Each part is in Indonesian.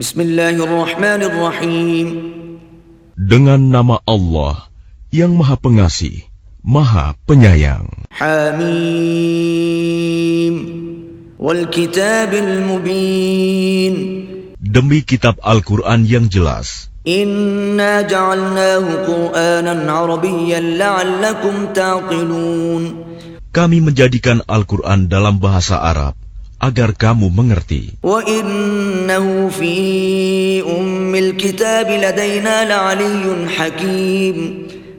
Bismillahirrahmanirrahim. Dengan nama Allah yang Maha Pengasih, Maha Penyayang. Hamim. Wal kitabil mubin. Demi kitab Al-Quran yang jelas. Inna ja'alnahu Qur'anan Arabiyyan la'allakum ta'qilun. Kami menjadikan Al-Quran dalam bahasa Arab agar kamu mengerti. Wa innahu fi ummil kitab ladaina la'aliyyun hakim.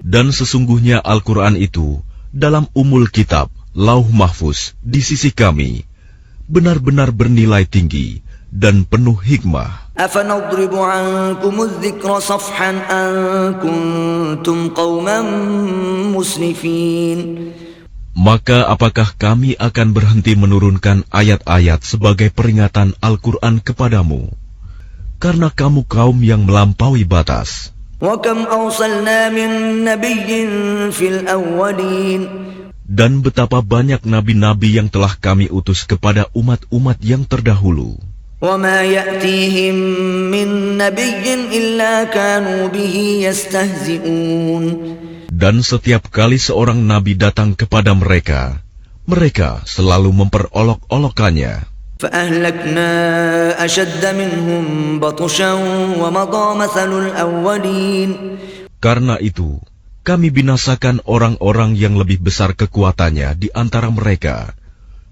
Dan sesungguhnya Al-Quran itu dalam Ummul Kitab, Lauh Mahfuz di sisi kami benar-benar bernilai tinggi dan penuh hikmah. Afanadribu ankumudz dzikra safhan an kuntum qauman musnifin. Maka apakah kami akan berhenti menurunkan ayat-ayat sebagai peringatan Al-Quran kepadamu? Karena kamu kaum yang melampaui batas. وَكَمْ أَرْسَلْنَا مِن نَّبِيٍّ فِي الْأَوَّلِينَ. Dan betapa banyak nabi-nabi yang telah kami utus kepada umat-umat yang terdahulu. وَمَا يَأْتِيهِم مِّن نَّبِيٍّ إِلَّا كَانُوا بِهِ يَسْتَهْزِئُونَ. Dan setiap kali seorang nabi datang kepada mereka, mereka selalu memperolok-olokannya. فَأَهْلَكْنَا أَشَدَّ مِنْهُمْ بَطْشًا وَمَضَىٰ مَثَلُ الْأَوَّلِينَ. Karena itu, kami binasakan orang-orang yang lebih besar kekuatannya di antara mereka,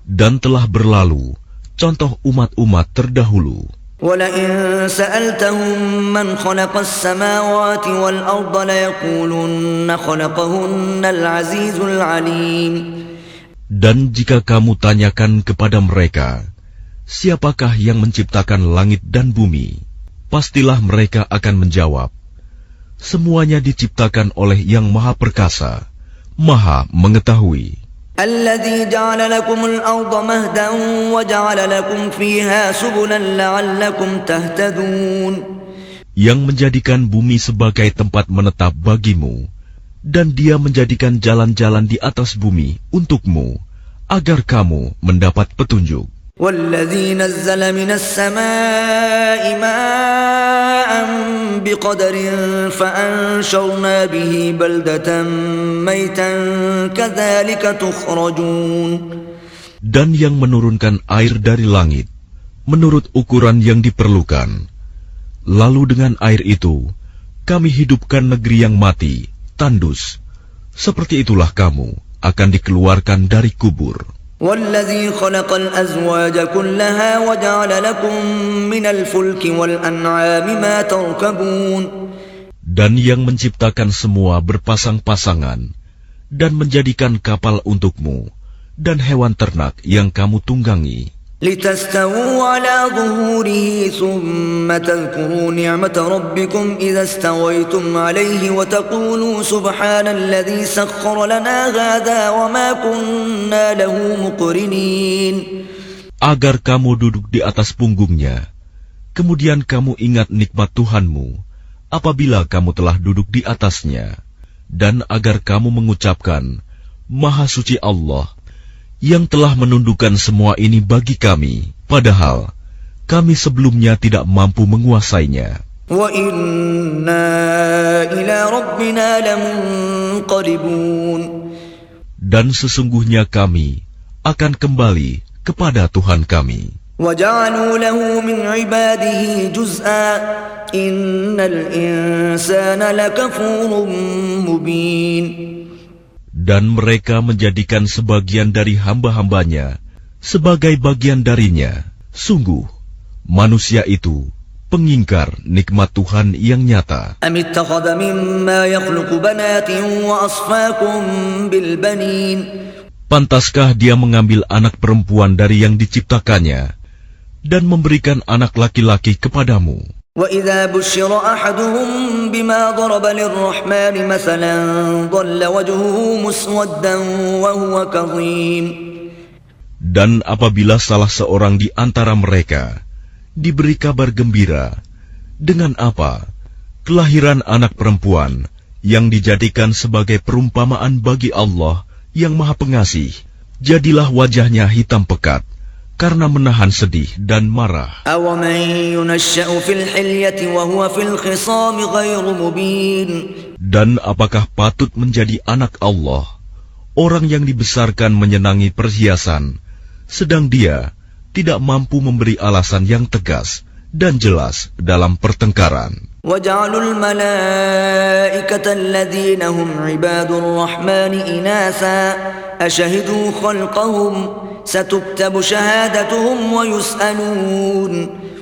dan telah berlalu contoh umat-umat terdahulu. وَلَئِن سَأَلْتَهُم مَّنْ خَلَقَ السَّمَاوَاتِ وَالْأَرْضَ لَيَقُولُنَّ خَلَقَهُنَّ الْعَزِيزُ الْعَلِيمُ. Dan jika kamu tanyakan kepada mereka, siapakah yang menciptakan langit dan bumi? Pastilah mereka akan menjawab, semuanya diciptakan oleh Yang Maha Perkasa, Maha Mengetahui. الذي جعل لكم الأرض مهدا وجعل لكم فيها سبلا لعلكم تهتدون. Yang menjadikan bumi sebagai tempat menetap bagimu, dan Dia menjadikan jalan-jalan di atas bumi untukmu, agar kamu mendapat petunjuk. والذي نزل من السماء ماء بقدر فأنشرنا به بلدة ميتا كذلك تخرجون. Dan yang menurunkan air dari langit menurut ukuran yang diperlukan, lalu dengan air itu kami hidupkan negeri yang mati, tandus. Seperti itulah kamu akan dikeluarkan dari kubur. وَالَّذِي خَلَقَ الْأَزْوَاجَ كُلَّهَا وَجَعَلَ لَكُم مِّنَ الْفُلْكِ وَالْأَنْعَامِ مَا تَرْكَبُونَ. Dan yang menciptakan semua berpasang-pasangan dan menjadikan kapal untukmu dan hewan ternak yang kamu tunggangi. لِتَسْتَوُوا عَلَى ظُهُورِهِ ثُمَّ تَذْكُرُوا نِعْمَةَ رَبِّكُمْ إِذَا اسْتَوَيْتُمْ عَلَيْهِ وَتَقُولُوا سُبْحَانَ الَّذِي سَخَّرَ لَنَا هَذَا وَمَا كُنَّا لَهُ مُقْرِنِينَ. Agar kamu duduk di atas punggungnya, kemudian kamu ingat nikmat Tuhanmu apabila kamu telah duduk di atasnya, dan agar kamu mengucapkan, Maha Suci Allah, yang telah menundukkan semua ini bagi kami, padahal kami sebelumnya tidak mampu menguasainya. وَإِنَّا إِلَى رَبِّنَا لَمُنقَلِبُونَ. Dan sesungguhnya kami akan kembali kepada Tuhan kami. وَجَعَلُوا لَهُ مِنْ عِبَادِهِ جُزْءًا إِنَّ الْإِنسَانَ لَكَفُورٌ مُبِينٌ. Dan mereka menjadikan sebagian dari hamba-hambanya sebagai bagian darinya. Sungguh, manusia itu pengingkar nikmat Tuhan yang nyata. أَمِ اتَّخَذَ مِمَّا يَخْلُقُ بَنَاتٍ وَأَصْفَاكُم بِالْبَنِينَ. Pantaskah dia mengambil anak perempuan dari yang diciptakannya dan memberikan anak laki-laki kepadamu? وَإِذَا بُشِّرَ أَحَدُهُم بِمَا ضَرَبَ لِلرَّحْمَنِ مَثَلًا ظَلَّ وَجْهُهُ مُسْوَدًّا وَهُوَ كَظِيمٌ. Dan apabila salah seorang di antara mereka diberi kabar gembira dengan apa? Kelahiran anak perempuan yang dijadikan sebagai perumpamaan bagi Allah yang Maha Pengasih, jadilah wajahnya hitam pekat karena menahan sedih dan marah. أَوَمَن يُنَشَّأُ فِي الْحِلْيَةِ وَهُوَ فِي الْخِصَامِ غَيْرُ مُبِينٍ. Dan apakah patut menjadi anak Allah orang yang dibesarkan menyenangi perhiasan, sedang dia tidak mampu memberi alasan yang tegas dan jelas dalam pertengkaran. وَجَعَلُوا الْمَلَائِكَةَ الَّذِينَ هُمْ عِبَادُ الرَّحْمَنِ إِنَاثًا أَشَهِدُوا خَلْقَهُمْ سَتُكْتَبُ شَهَادَتُهُمْ وَيُسْأَلُونَ.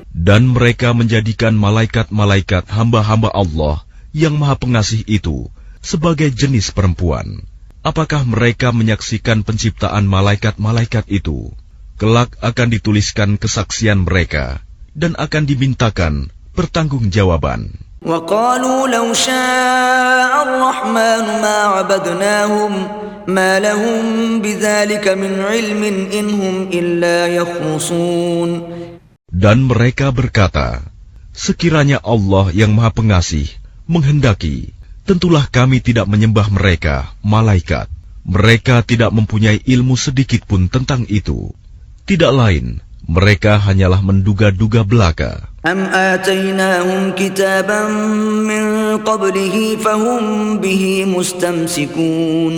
Dan mereka menjadikan malaikat-malaikat hamba-hamba Allah yang Maha Pengasih itu sebagai jenis perempuan. Apakah mereka menyaksikan penciptaan malaikat-malaikat itu? Kelak akan dituliskan kesaksian mereka dan akan dimintakan pertanggungjawaban. وَقَالُوا لَوْ شَاءَ الرَّحْمَنُ مَا عَبَدْنَاهُمْ مَا لَهُمْ بِذَلِكَ مِنْ عِلْمٍ إِنْ هُمْ إِلَّا يَخْرُصُونَ. Dan mereka berkata, sekiranya Allah yang Maha Pengasih menghendaki, tentulah kami tidak menyembah mereka, malaikat. Mereka tidak mempunyai ilmu sedikit pun tentang itu. Tidak lain, mereka hanyalah menduga-duga belaka. أَمْ آتَيْنَاهُمْ كِتَابًا مِّن قَبْلِهِ فَهُمْ بِهِ مُسْتَمْسِكُونَ.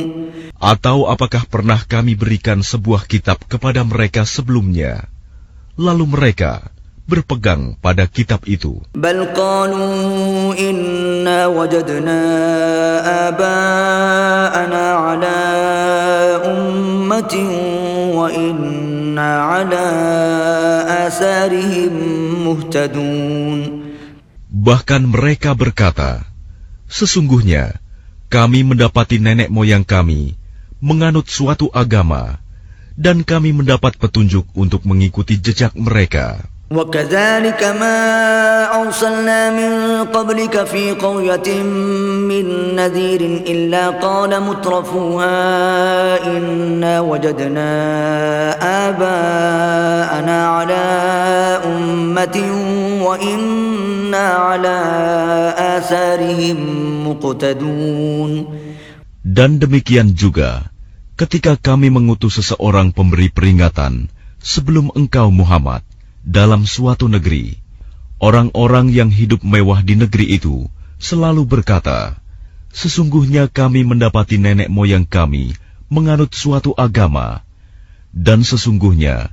Atau apakah pernah kami berikan sebuah kitab kepada mereka sebelumnya, lalu mereka berpegang pada kitab itu? بَلْ قَالُوا إِنَّا وَجَدْنَا آبَاءَنَا عَلَى أُمَّةٍ وَإِنَّا عَلَى آثَارِهِم مُهْتَدُونَ. Bahkan mereka berkata, sesungguhnya kami mendapati nenek moyang kami menganut suatu agama, dan kami mendapat petunjuk untuk mengikuti jejak mereka. وَكَذَلِكَ مَا أَرْسَلْنَا مِن قَبْلِكَ فِي قَرْيَةٍ مِّن نَّذِيرٍ إِلَّا قَالَ مُتْرَفُوهَا إِنَّا وَجَدْنَا آبَاءَنَا عَلَى أُمَّةٍ وَإِنَّا عَلَى آثَارِهِم مُقْتَدُونَ. Dan demikian juga, ketika kami mengutus seseorang pemberi peringatan sebelum engkau Muhammad dalam suatu negeri, orang-orang yang hidup mewah di negeri itu selalu berkata, sesungguhnya kami mendapati nenek moyang kami menganut suatu agama, dan sesungguhnya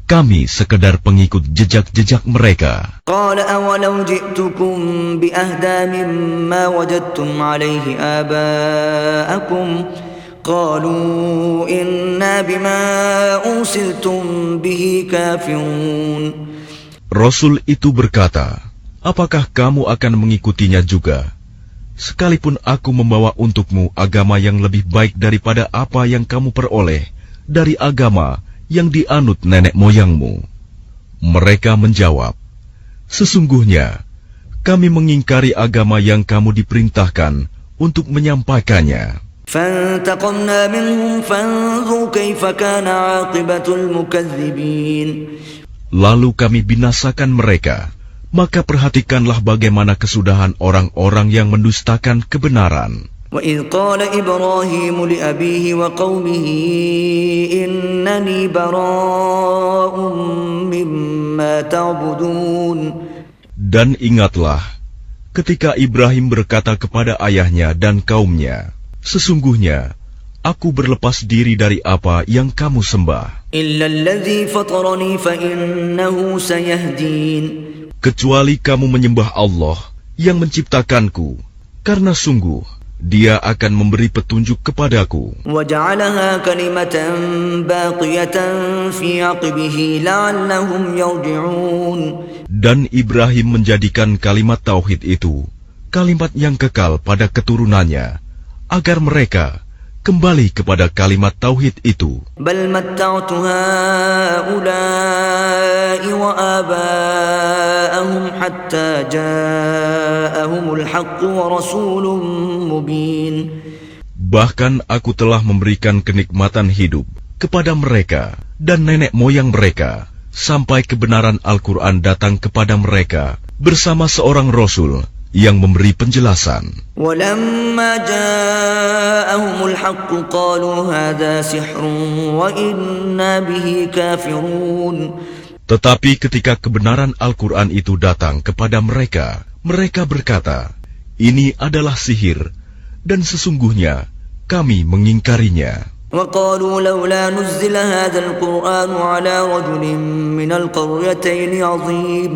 kami sekedar pengikut jejak-jejak mereka. قَالَ أَوَلَوْ جِئْتُكُمْ بِأَهْدَىٰ مِمَّا وَجَدتُّمْ عَلَيْهِ آبَاءَكُمْ قالوا إنا بما أرسلتم به كافرون. Rasul itu berkata, apakah kamu akan mengikutinya juga, sekalipun aku membawa untukmu agama yang lebih baik daripada apa yang kamu peroleh dari agama yang dianut nenek moyangmu? Mereka menjawab, sesungguhnya kami mengingkari agama yang kamu diperintahkan untuk menyampaikannya. فانتقمنا منهم فانظر كيف كان عاقبة المكذبين. Lalu kami binasakan mereka, maka perhatikanlah bagaimana kesudahan orang-orang yang mendustakan kebenaran. وإذ قال إبراهيم لأبيه وقومه إنني براء مما تعبدون. Dan ingatlah, ketika Ibrahim berkata kepada ayahnya dan kaumnya, sesungguhnya aku berlepas diri dari apa yang kamu sembah, kecuali kamu menyembah Allah yang menciptakanku, karena sungguh Dia akan memberi petunjuk kepadaku. Dan Ibrahim menjadikan kalimat tauhid itu kalimat yang kekal pada keturunannya, agar mereka kembali kepada kalimat tauhid itu. Bahkan aku telah memberikan kenikmatan hidup kepada mereka dan nenek moyang mereka, sampai kebenaran Al-Quran datang kepada mereka bersama seorang Rasul yang memberi penjelasan. ولما جاءهم الحق قالوا هذا سحر وإنا به كافرون. Tetapi ketika kebenaran Al-Quran itu datang kepada mereka, mereka berkata, ini adalah sihir, dan sesungguhnya kami mengingkarinya. وقالوا لولا نزل هذا القرآن على رجل من القريتين عظيم.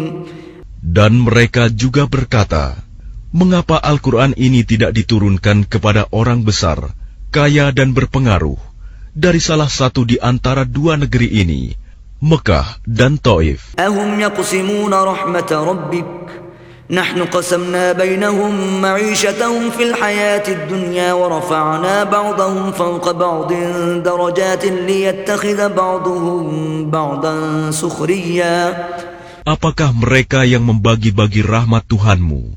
Dan mereka juga berkata, mengapa Al-Quran ini tidak diturunkan kepada orang besar, kaya dan berpengaruh, dari salah satu di antara dua negeri ini, Mekah dan Taif. أهم يقسمون رحمة ربك نحن قسمنا بينهم معيشتهم في الحياة الدنيا ورفعنا بعضهم فوق بعض درجات ليتخذ بعضهم بعضا سخريا. Apakah mereka yang membagi-bagi rahmat Tuhanmu?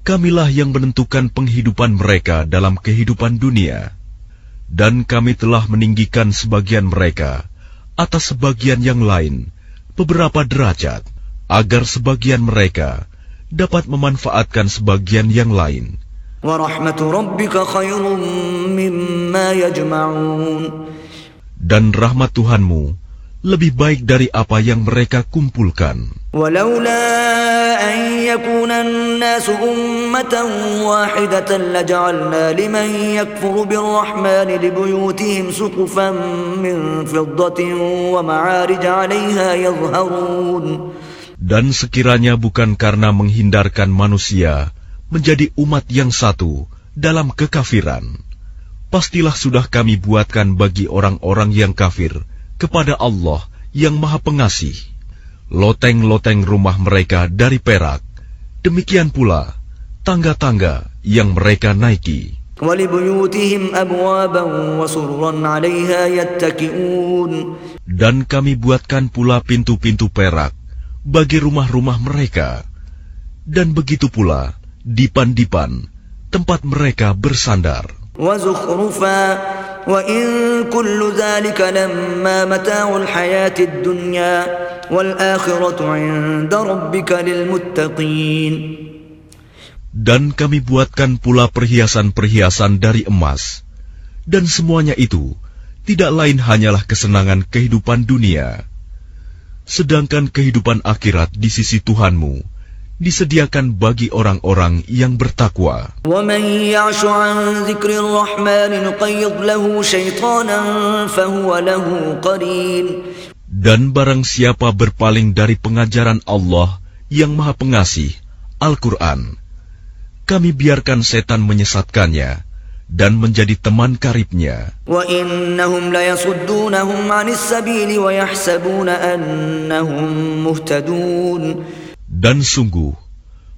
Kamilah yang menentukan penghidupan mereka dalam kehidupan dunia. Dan kami telah meninggikan sebagian mereka atas sebagian yang lain beberapa derajat, agar sebagian mereka dapat memanfaatkan sebagian yang lain. وَرَحْمَةُ رَبِّكَ خَيْرٌ مِّمَّا يَجْمَعُونَ. Dan rahmat Tuhanmu lebih baik dari apa yang mereka kumpulkan. وَلَوْلَا أَن يَكُونَ النَّاسُ أُمَّةً وَاحِدَةً لَجَعَلْنَا لِمَن يَكْفُرُ بِالرَّحْمَنِ لِبُيُوتِهِمْ سُقُفًا مِّن فِضَّةٍ وَمَعَارِجَ عَلَيْهَا يَظْهَرُونَ. Dan sekiranya bukan karena menghindarkan manusia menjadi umat yang satu dalam kekafiran, pastilah sudah kami buatkan bagi orang-orang yang kafir kepada Allah yang Maha Pengasih loteng-loteng rumah mereka dari perak, demikian pula tangga-tangga yang mereka naiki. وَلِبُيُوتِهِمْ أَبْوَابًا وَسُرُرًا عَلَيْهَا يَتَّكِئُونَ. Dan kami buatkan pula pintu-pintu perak bagi rumah-rumah mereka, dan begitu pula dipan-dipan tempat mereka bersandar. وَزُخْرُفًا وَإِن كُلُّ ذَلِكَ لَمَّا مَتَاعُ الْحَيَاةِ الدُّنْيَا وَالْآخِرَةُ عِندَ رَبِّكَ لِلْمُتَّقِينَ. Dan kami buatkan pula perhiasan-perhiasan dari emas, dan semuanya itu tidak lain hanyalah kesenangan kehidupan dunia. Sedangkan kehidupan akhirat di sisi Tuhanmu disediakan bagi orang-orang yang bertakwa. وَمَنْ يَعْشُ عَنْ ذِكْرِ الرَّحْمَنِ نُقَيِّضْ لَهُ شَيْطَانًا فَهُوَ لَهُ قَرِينٌ. Dan barang siapa berpaling dari pengajaran Allah yang Maha Pengasih, Al-Quran, kami biarkan setan menyesatkannya dan menjadi teman karibnya. وَإِنَّهُمْ لَيَصُدُّونَهُمْ عَنِ السَّبِيلِ وَيَحْسَبُونَ أَنَّهُمْ مُهْتَدُونَ. Dan sungguh,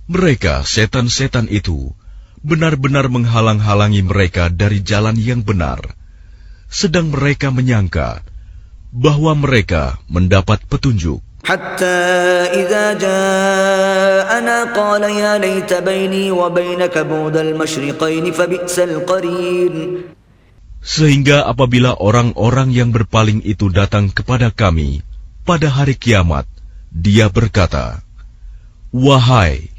mereka setan-setan itu benar-benar menghalang-halangi mereka dari jalan yang benar, sedang mereka menyangka bahwa mereka mendapat petunjuk. حتى إذا جاءنا قال يا ليت بيني وبينك بعد المشرقين فبئس القرين. Sehingga apabila orang-orang yang berpaling itu datang kepada kami pada hari kiamat, dia berkata, wahai,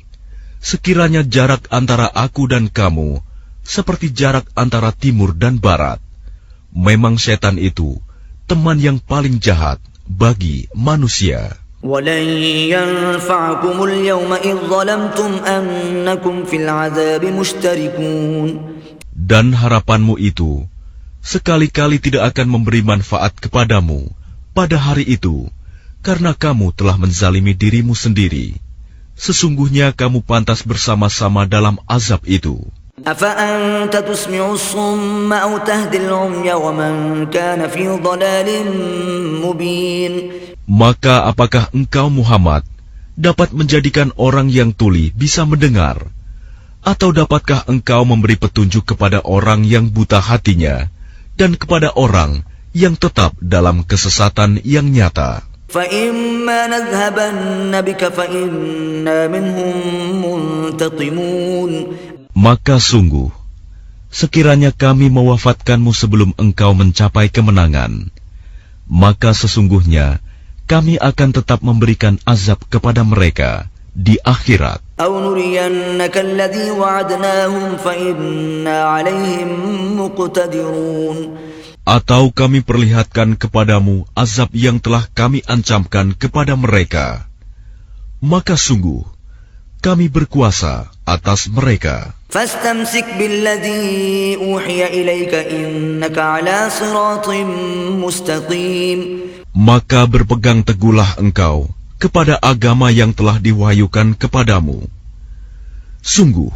sekiranya jarak antara aku dan kamu seperti jarak antara timur dan barat, memang setan itu teman yang paling jahat bagi manusia. وَلَنْ يَنْفَعَكُمُ الْيَوْمَ إِذْ ظَلَمْتُمْ أَنَّكُمْ فِي الْعَذَابِ مُشْتَرِكُونَ. Dan harapanmu itu sekali-kali tidak akan memberi manfaat kepadamu pada hari itu, karena kamu telah menzalimi dirimu sendiri. Sesungguhnya kamu pantas bersama-sama dalam azab itu. أَفَأَنْتَ تُسْمِعُ الصُّمَّ أَوْ تَهْدِي الْعُمْيَ وَمَنْ كَانَ فِي ضَلَالٍ مُبِينٍ. Maka apakah engkau Muhammad dapat menjadikan orang yang tuli bisa mendengar? Atau dapatkah engkau memberi petunjuk kepada orang yang buta hatinya dan kepada orang yang tetap dalam kesesatan yang nyata? فَإِمَّا نَذْهَبَنَّ بِكَ فَإِنَّا مِنْهُمْ مُنْتَقِمُونَ. Maka sungguh, sekiranya kami mewafatkanmu sebelum engkau mencapai kemenangan, maka sesungguhnya kami akan tetap memberikan azab kepada mereka di akhirat. أو نرينك الذي وعدناهم فإنا عليهم مقتدرون. Atau kami perlihatkan kepadamu azab yang telah kami ancamkan kepada mereka, maka sungguh kami berkuasa atas mereka. فاستمسك بالذي أوحي إليك إنك على صراط مستقيم. Maka berpegang teguhlah engkau kepada agama yang telah diwahyukan kepadamu. Sungguh,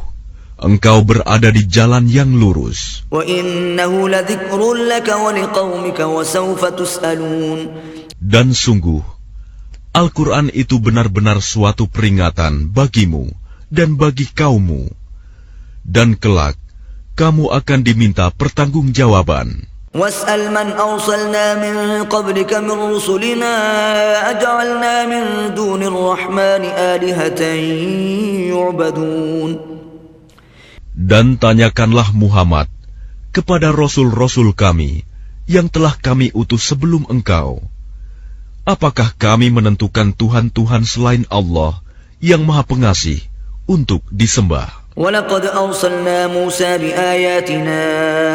engkau berada di jalan yang lurus. وَإِنَّهُ لَذِكْرٌ لَكَ وَلِقَوْمِكَ وَسَوْفَ تُسْأَلُونَ. Dan sungguh, Al-Quran itu benar-benar suatu peringatan bagimu dan bagi kaummu. Dan kelak, kamu akan diminta pertanggungjawaban. وَاسْأَلْ مَنْ أَرْسَلْنَا مِنْ قَبْلِكَ مِنْ رُسُلِنَا أَجَعَلْنَا مِنْ دُونِ الرَّحْمَنِ آلِهَةً يُعْبَدُونَ. Dan tanyakanlah Muhammad kepada rasul-rasul kami yang telah kami utus sebelum engkau. Apakah kami menentukan Tuhan-Tuhan selain Allah yang Maha Pengasih untuk disembah? وَلَقَدْ أَرْسَلْنَا مُوسَى بِآيَاتِنَا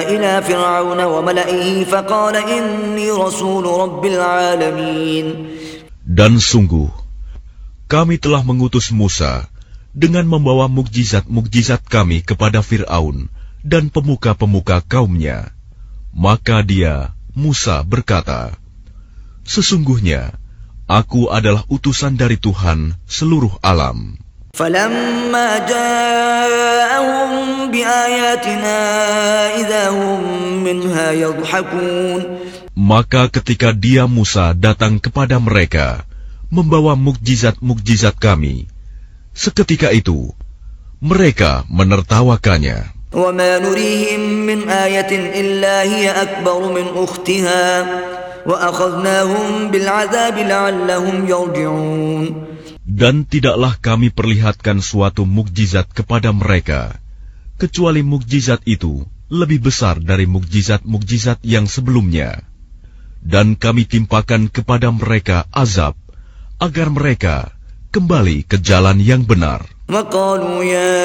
إِلَى فِرْعَوْنَ وَمَلَئِهِ فَقَالَ إِنِّي رَسُولُ رَبِّ الْعَالَمِينَ. Dan sungguh, kami telah mengutus Musa dengan membawa mukjizat-mukjizat kami kepada Fir'aun dan pemuka-pemuka kaumnya. Maka dia, Musa, berkata, sesungguhnya, aku adalah utusan dari Tuhan seluruh alam. فَلَمَّا جَاءَهُم بِآيَاتِنَا إِذَا هُم مِّنْهَا يَضْحَكُونَ. Maka ketika dia Musa datang kepada mereka, membawa mukjizat-mukjizat kami, seketika itu, mereka menertawakannya. وَمَا نُرِيهِم مِّنْ آيَةٍ إِلَّا هِيَ أَكْبَرُ مِنْ أُخْتِهَا وَأَخَذْنَاهُم بِالْعَذَابِ لَعَلَّهُمْ يَرْجِعُونَ. Dan tidaklah kami perlihatkan suatu mukjizat kepada mereka, kecuali mukjizat itu lebih besar dari mukjizat-mukjizat yang sebelumnya. Dan kami timpakan kepada mereka azab, agar mereka kembali ke jalan yang benar. وَقَالُوا يَا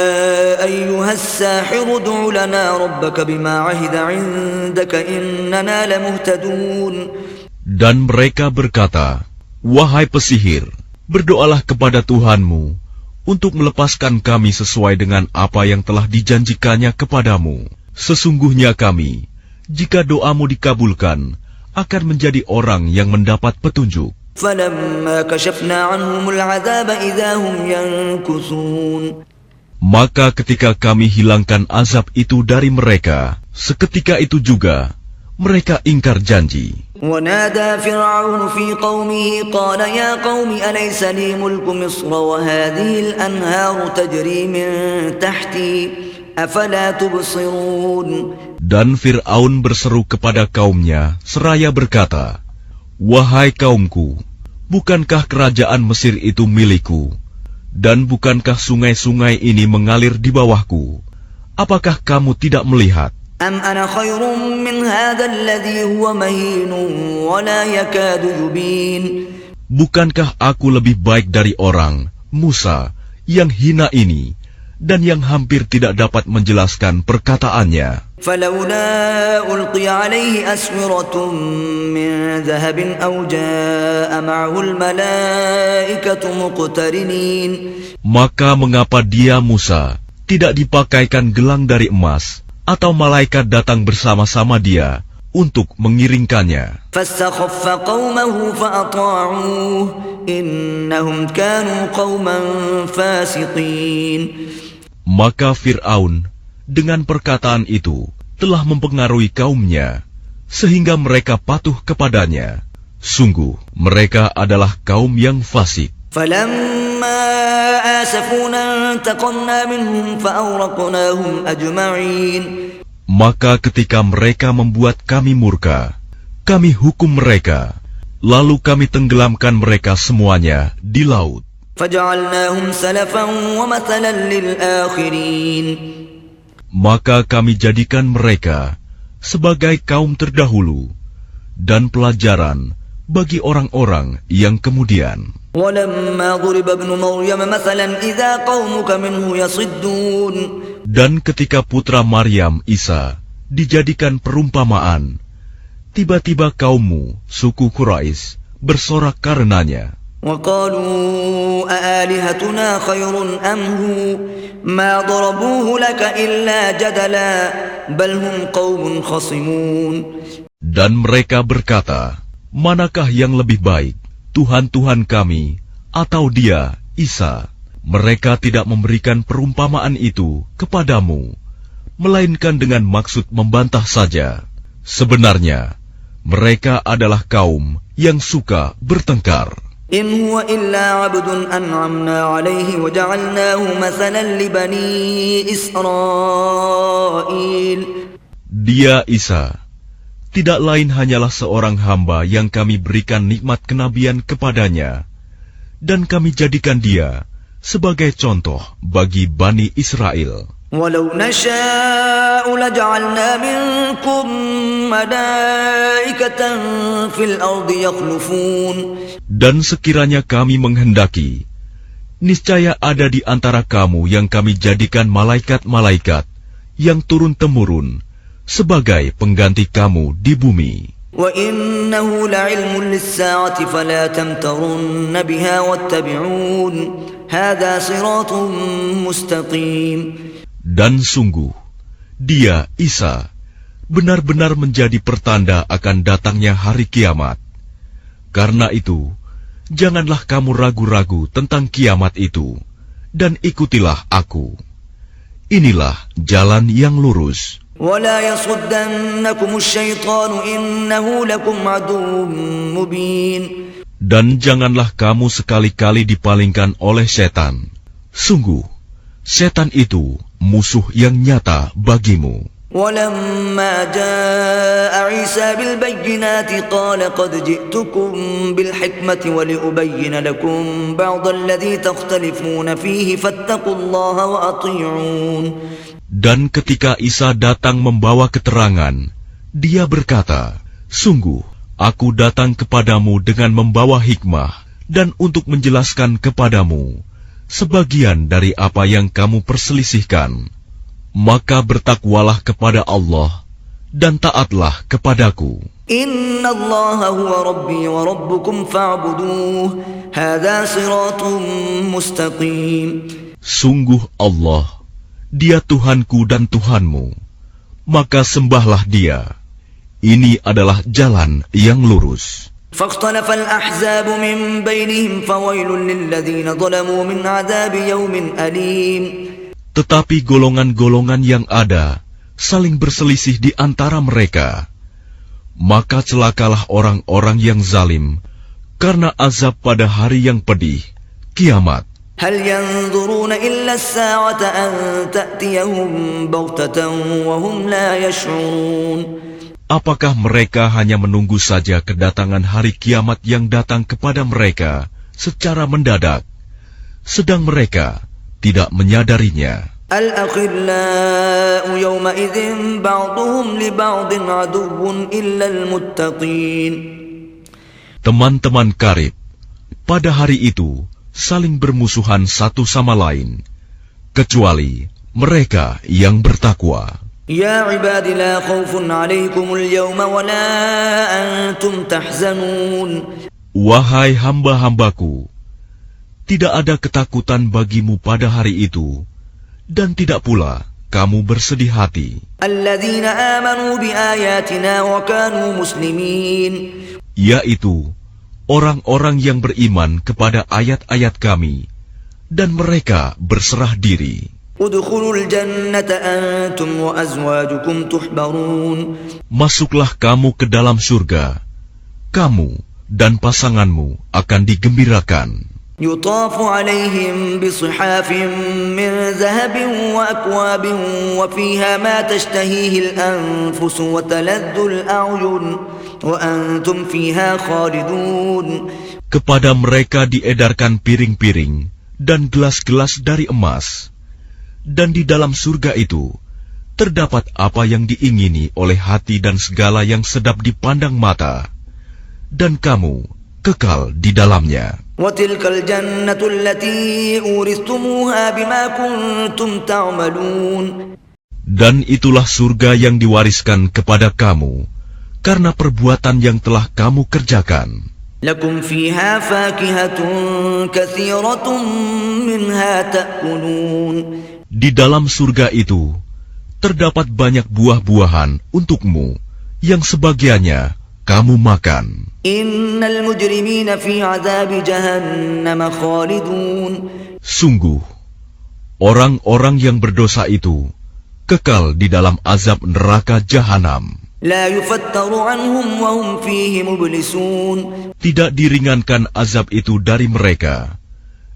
أَيُّهَا السَّاحِرُ ادْعُ لَنَا رَبَّكَ بِمَا عَهِدَ عِندَكَ إِنَّنَا لَمُهْتَدُونَ. Dan mereka berkata, wahai pesihir, berdoalah kepada Tuhanmu untuk melepaskan kami sesuai dengan apa yang telah dijanjikannya kepadamu. Sesungguhnya kami, jika doamu dikabulkan, akan menjadi orang yang mendapat petunjuk. فَلَمَّا كَشَفْنَا عَنْهُمُ الْعَذَابَ إِذَا هُمْ يَنْكُثُونَ. Maka ketika kami hilangkan azab itu dari mereka, seketika itu juga mereka ingkar janji. وَنَادَى فِرْعَوْنُ فِي قَوْمِهِ قَالَ يَا قَوْمِ أَلَيْسَ لِي مُلْكُ مِصْرَ وَهَٰذِهِ الْأَنْهَارُ تَجْرِي مِن تَحْتِي أَفَلَا تُبْصِرُونَ. Dan Fir'aun berseru kepada kaumnya seraya berkata, wahai kaumku, bukankah kerajaan Mesir itu milikku? Dan bukankah sungai-sungai ini mengalir di bawahku? Apakah kamu tidak melihat? أَمْ أَنَا خَيْرٌ مِّنْ هَٰذَا الَّذِي هُوَ مَهِينٌ وَلَا يَكَادُ يُبِينُ. Bukankah aku lebih baik dari orang, Musa, yang hina ini, dan yang hampir tidak dapat menjelaskan perkataannya? فَلَوْلَا أُلْقِيَ عَلَيْهِ أَسْوِرَةٌ مِّن ذَهَبٍ أَوْ جَاءَ مَعَهُ الْمَلَائِكَةُ مُقْتَرِنِينَ. Maka mengapa dia, Musa, tidak dipakaikan gelang dari emas, atau malaikat datang bersama-sama dia untuk mengiringkannya? فَاسْتَخَفَّ قَوْمَهُ فَأَطَاعُوهُ إِنَّهُمْ كَانُوا قَوْمًا فَاسِقِينَ. Maka Fir'aun dengan perkataan itu telah mempengaruhi kaumnya, sehingga mereka patuh kepadanya. Sungguh, mereka adalah kaum yang fasik. فَلَمَّا آسَفُونَا انتَقَمْنَا مِنْهُمْ فَأَغْرَقْنَاهُمْ أَجْمَعِينَ. Maka ketika mereka membuat kami murka, kami hukum mereka, lalu kami tenggelamkan mereka semuanya di laut. فَجَعَلْنَاهُمْ سَلَفًا وَمَثَلًا لِلْآخِرِينَ. Maka kami jadikan mereka sebagai kaum terdahulu dan pelajaran bagi orang-orang yang kemudian. وَلَمَّا ضُرِبَ ابْنُ مَرْيَمَ مَثَلًا إِذَا قَوْمُكَ مِنْهُ يَصِدُّونَ. Dan ketika putra Maryam, Isa, dijadikan perumpamaan, tiba-tiba kaummu, suku Quraisy, bersorak karenanya. وَقَالُوا أَآلِهَتُنَا خَيْرٌ أَمْ هُوَ مَا ضَرَبُوهُ لَكَ إِلَّا جَدَلًا بَلْ هُمْ قَوْمٌ خَصِمُونَ. Dan mereka berkata, manakah yang lebih baik, Tuhan-Tuhan kami, atau dia, Isa? Mereka tidak memberikan perumpamaan itu kepadamu, melainkan dengan maksud membantah saja. Sebenarnya, mereka adalah kaum yang suka bertengkar. إِنْ هُوَ إِلَّا عَبْدٌ أَنْعَمْنَا عَلَيْهِ وَجَعَلْنَاهُ مَثَلًا لِبَنِي إِسْرَائِيلَ. Dia, Isa, tidak lain hanyalah seorang hamba yang kami berikan nikmat kenabian kepadanya, dan kami jadikan dia sebagai contoh bagi Bani Israel. وَلَوْ نَشَاءُ لَجَعَلْنَا مِنْكُمْ مَلَائِكَةً فِي الْأَرْضِ يَخْلُفُونَ. Dan sekiranya kami menghendaki, niscaya ada di antara kamu yang kami jadikan malaikat-malaikat yang turun-temurun sebagai pengganti kamu di bumi. وَإِنَّهُ لَعِلْمٌ لِلسَّاعَةِ فَلَا تَمْتَرُنَّ بِهَا وَاتَّبِعُونِ هَذَا صِرَاطٌ مُسْتَقِيمٌ. Dan sungguh, dia, Isa, benar-benar menjadi pertanda akan datangnya hari kiamat. Karena itu, janganlah kamu ragu-ragu tentang kiamat itu, dan ikutilah aku. Inilah jalan yang lurus. وَلَا يَصُدَّنَّكُمُ الشَّيْطَانُ إِنَّهُ لَكُمْ عَدُوٌّ مُبِينٌ. Dan janganlah kamu sekali-kali dipalingkan oleh setan. Sungguh, setan itu musuh yang nyata bagimu. وَلَمَّا جَاءَ عِيسَى بِالْبَيِّنَاتِ قَالَ قَدْ جِئْتُكُمْ بِالْحِكْمَةِ وَلِأُبَيِّنَ لَكُمْ بَعْضَ الَّذِي تَخْتَلِفُونَ فِيهِ فَاتَّقُوا اللَّهَ وَأَطِيعُونِ. Dan ketika Isa datang membawa keterangan, dia berkata, sungguh, aku datang kepadamu dengan membawa hikmah dan untuk menjelaskan kepadamu sebagian dari apa yang kamu perselisihkan. Maka bertakwalah kepada Allah dan taatlah kepadaku. Inna Allah huwa Rabbi wa Rabbukum fa'buduh. Hadha siratun mustaqim. Sungguh Allah, Dia Tuhanku dan Tuhanmu, maka sembahlah Dia. Ini adalah jalan yang lurus. فاختلف الأحزاب من بينهم فويل للذين ظلموا من عذاب يوم أليم. Tetapi golongan-golongan yang ada saling berselisih di antara mereka. Maka celakalah orang-orang yang zalim karena azab pada hari yang pedih, kiamat. هل ينظرون إلا الساعة أن تأتيهم بغتة وهم لا يشعرون. Apakah mereka hanya menunggu saja kedatangan hari kiamat yang datang kepada mereka secara mendadak, sedang mereka tidak menyadarinya? الأخلاء يومئذ بعضهم لبعض عدو إلا المتقين. Teman-teman karib pada hari itu saling bermusuhan satu sama lain, kecuali mereka yang bertakwa. Ya ibadi la khawfun alaikumul yawma wa la antum tahzanun. Wahai hamba-hambaku, tidak ada ketakutan bagimu pada hari itu, dan tidak pula kamu bersedih hati. Alladzina amanu bi ayatina wa kanu muslimin. Yaitu orang-orang yang beriman kepada ayat-ayat kami, dan mereka berserah diri. Udkhulul jannata antum wa azwajukum tuhbarun. Masuklah kamu ke dalam surga. Kamu dan pasanganmu akan digembirakan. Yutafu alaihim bisihafin min zahabin wa akwabin wa fiha ma tashtahihi al-anfus wa taladdu al-a'yun wa antum fiha khalidun. Kepada mereka diedarkan piring-piring dan gelas-gelas dari emas. Dan di dalam surga itu terdapat apa yang diingini oleh hati dan segala yang sedap dipandang mata. dan kamu kekal di dalamnya. وَتِلْكَ الْجَنَّةُ الَّتِي أُورِثْتُمُوهَا بِمَا كُنْتُمْ تَعْمَلُونَ. Dan itulah surga yang diwariskan kepada kamu karena perbuatan yang telah kamu kerjakan. لَكُمْ فِيهَا فَاكِهَةٌ كَثِيرَةٌ مِنْهَا تَأْكُلُونَ. Di dalam surga itu terdapat banyak buah-buahan untukmu yang sebagiannya kamu makan. Innal mujrimina fi 'adzabi jahannam khalidun. Sungguh, orang-orang yang berdosa itu kekal di dalam azab neraka jahanam. La yufattaru 'anhum wa hum fihi mublisun. Tidak diringankan azab itu dari mereka,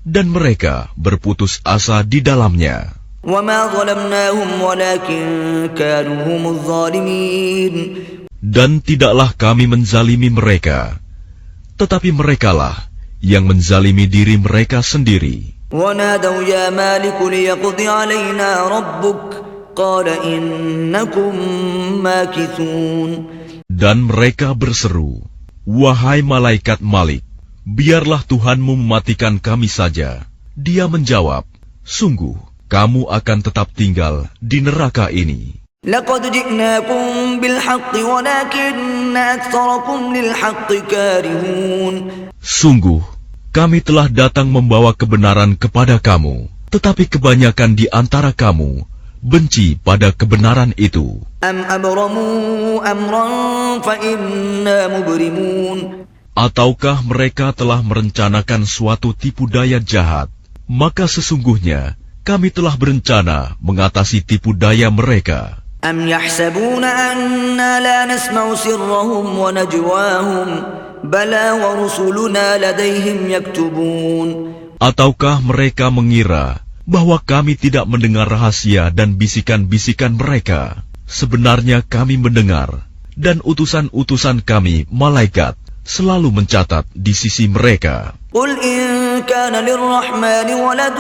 dan mereka berputus asa di dalamnya. Wa ma zalamnahum walakin kanu humuz zalimin. Dan tidaklah kami menzalimi mereka, tetapi merekalah yang menzalimi diri mereka sendiri. وَنَادَوْا يَا مَالِكُ لِيَقْضِ عَلَيْنَا رَبُّكَ قَالَ إِنَّكُمْ مَاكِثُونَ. Dan mereka berseru, "Wahai malaikat Malik, biarlah Tuhanmu mematikan kami saja." Dia menjawab, "Sungguh, kamu akan tetap tinggal di neraka ini." لَقَدْ جِئْنَاكُمْ بِالْحَقِّ وَلَكِنَّ أَكْثَرَكُمْ لِلْحَقِّ كَارِهُونَ. Sungguh, kami telah datang membawa kebenaran kepada kamu, tetapi kebanyakan di antara kamu benci pada kebenaran itu. أَمْ أَبْرَمُوا أَمْرًا فَإِنَّا مُبْرِمُونَ. Ataukah mereka telah merencanakan suatu tipu daya jahat, maka sesungguhnya kami telah berencana mengatasi tipu daya mereka. أَمْ يَحْسَبُونَ أَنَّا لَا نَسْمَعُ سِرَّهُمْ وَنَجْوَاهُمْ بَلَى وَرُسُلُنَا لَدَيْهِمْ يَكْتُبُونَ. Ataukah mereka mengira bahwa kami tidak mendengar rahasia dan bisikan-bisikan mereka? Sebenarnya kami mendengar, dan utusan-utusan kami, malaikat, selalu mencatat di sisi mereka. قُلْ إِن كَانَ لِلرَّحْمَنِ وَلَدٌ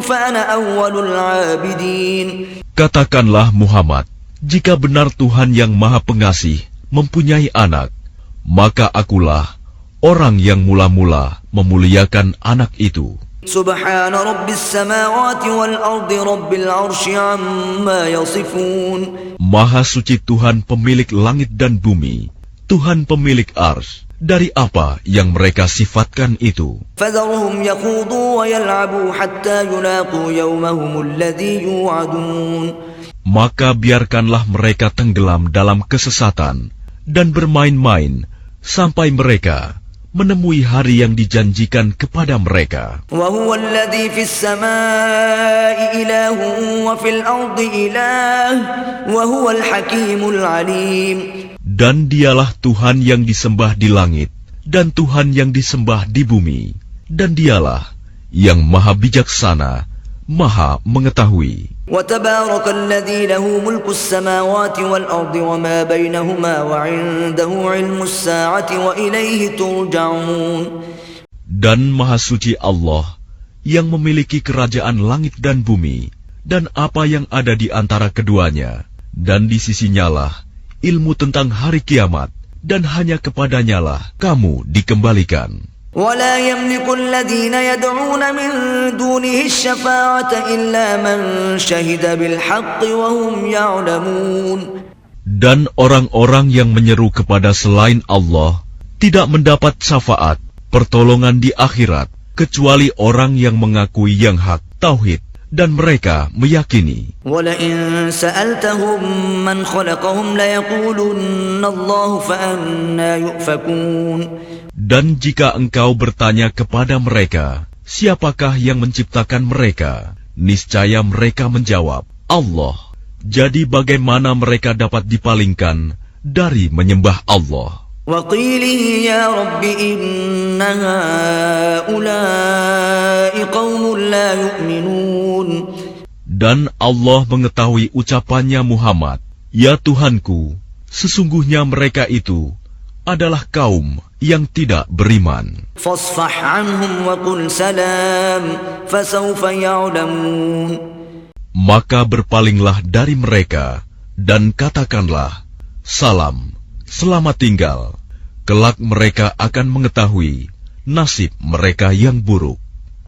فَأَنَا أَوَّلُ الْعَابِدِينَ. Katakanlah Muhammad, jika benar Tuhan yang Maha Pengasih mempunyai anak, maka akulah orang yang mula-mula memuliakan anak itu. سُبْحَانَ رَبِّ السَّمَاوَاتِ وَالْأَرْضِ رَبِّ الْعَرْشِ عَمَّا يَصِفُونَ. Maha suci Tuhan pemilik langit dan bumi, Tuhan pemilik ars, dari apa yang mereka sifatkan itu. فَذَرْهُمْ يَخُوضُوا وَيَلْعَبُوا حَتَّى يُلَاقُوا يَوْمَهُمُ الَّذِي يُوعَدُونَ. Maka biarkanlah mereka tenggelam dalam kesesatan dan bermain-main sampai mereka menemui hari yang dijanjikan kepada mereka. وَهُوَ الَّذِي فِي السَّمَاءِ إِلَٰهٌ وَفِي الْأَرْضِ إِلَٰهٌ وَهُوَ الْحَكِيمُ الْعَلِيمُ. Dan dialah Tuhan yang disembah di langit, dan Tuhan yang disembah di bumi, dan dialah yang maha bijaksana, maha mengetahui. وَتَبَارَكَ الَّذِي لَهُ مُلْكُ السَّمَاوَاتِ وَالْأَرْضِ وَمَا بَيْنَهُمَا وَعِندَهُ عِلْمُ السَّاعَةِ وَإِلَيْهِ تُرْجَعُونَ. Dan maha suci Allah yang memiliki kerajaan langit dan bumi, dan apa yang ada di antara keduanya, dan di sisinyalah ilmu tentang hari kiamat, dan hanya kepadanyalah kamu dikembalikan. وَلَا يَمْلِكُ الَّذِينَ يَدْعُونَ مِن دُونِهِ الشَّفَاعَةَ إِلَّا مَن شَهِدَ بِالْحَقِّ وَهُمْ يَعْلَمُونَ. Dan orang-orang yang menyeru kepada selain Allah tidak mendapat syafaat, pertolongan di akhirat, kecuali orang yang mengakui yang hak, tauhid, dan mereka meyakini. وَلَئِن سَأَلْتَهُم مَّنْ خَلَقَهُمْ لَيَقُولُنَّ اللَّهُ فَأَنَّىٰ يُؤْفَكُونَ. Dan jika engkau bertanya kepada mereka, siapakah yang menciptakan mereka? Niscaya mereka menjawab, Allah. Jadi bagaimana mereka dapat dipalingkan dari menyembah Allah? وَقِيلِهِ يَا رَبِّ إِنَّ هَٰؤُلَاءِ قَوْمٌ لَّا يُؤْمِنُونَ. Dan Allah mengetahui ucapannya Muhammad, "Ya Tuhanku, sesungguhnya mereka itu adalah kaum yang tidak beriman." فَاصْفَحْ عَنْهُمْ وَقُلْ سَلَامٌ فَسَوْفَ يَعْلَمُونَ. Maka berpalinglah dari mereka dan katakanlah, "Salam, selamat tinggal." kelak mereka akan mengetahui nasib mereka yang buruk.